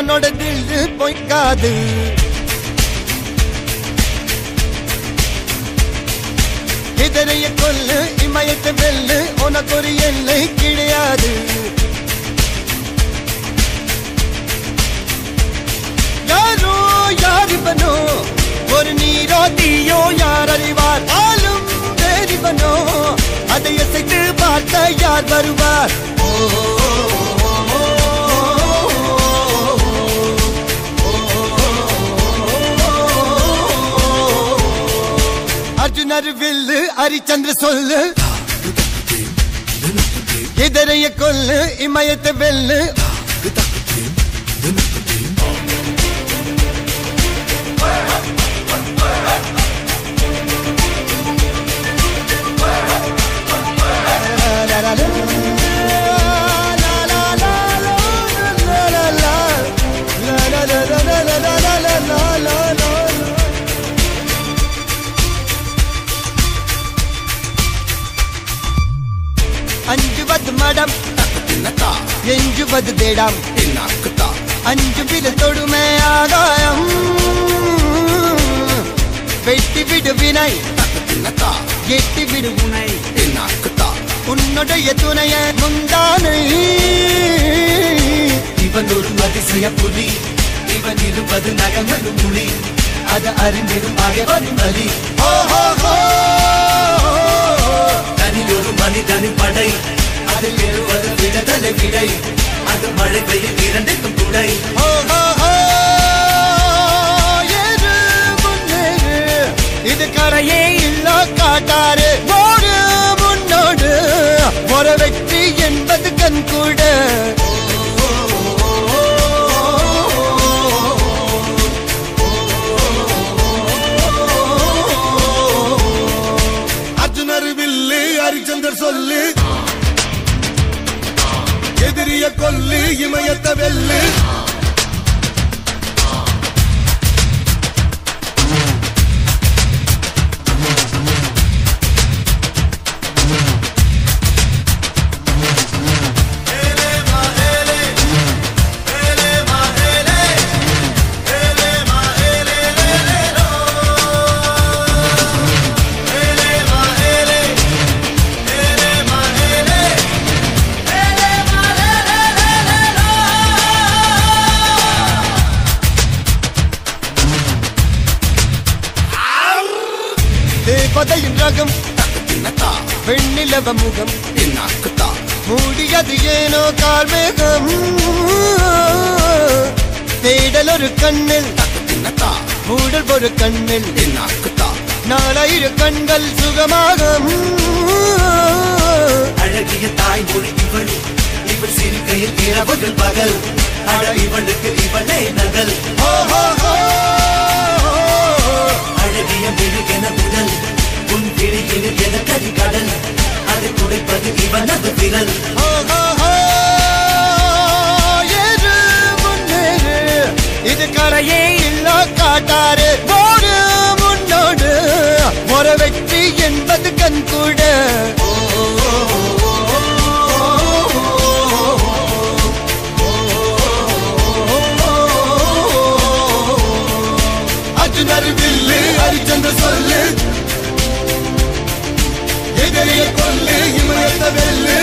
அவனோட தில்லு பொய்க்காது. இதனைய கொல்லு இமயத்தை வெல்லு உனக்கு ஒரு எல்லை கிடையாது. யாரோ யாரிவனோ ஒரு நீரோ தீயோ யார் அறிவார். ஆளும் வேறிவனோ அதை அசைத்து பார்க்க யார் வருவார். அர்ஜுனர் வில்லு ஹரிச்சந்திர சொல்லு இதரைய கொல்லு இமயத்தை வெல்லு. அஞ்சுவது மடம் எஞ்சுவது தேடம். அஞ்சு வித தொடுமை ஆகாயம் வெட்டி விடு வினை எட்டி விடு உனை. உன்னுடைய துணைய முந்தானை இவன் ஒரு அதிசய புலி. இவன் இருப்பது நகமது மொழி. அது அறிந்திடும் ஆயவரும் வலி. தனில் ஒரு மனிதனின் படை. அதில் எழுவது விடுதலை விடை. அது மழை பெய்யும் இரண்டுக்கும் துடை. இது கரையே இல்ல காட்டாரு ஓடு முன்னோடு ஒரு வெற்றி என்பது கண் கூட. அர்ஜுனர் வில்லு ஹரிச்சந்தர் சொல்லு எதிரிய கொல்லு இமயத்தை வெல்லு. தேவதையின் ரகம் பெண்ணிலவ முகம் மூடியது ஏனோ கார்மேகம். தேடல் ஒரு கண்ணில் மூடல் ஒரு கண்ணில் நாலாயிர கண்கள் சுகமாகும். அழகிய தாய்மொழி இவள். இவள் சிரிக்கையில் இரவுகள் பகல். அழ இவளுக்கு இவளே நகல். அழகிய மெழுகென உடல். உன் கிளியில் என கரிகடல். அதை துடைப்பது இவனது விரல். இது கரையே இல்ல காட்டாரு ஓடு முன்னோடு ஒரு வெற்றி என்பது கண் கூட. அர்ஜுனர் வில்லு ஹரிச்சந்திர சொல்லு எதிரிய கொல்லு இமயத்தை வெல்லு.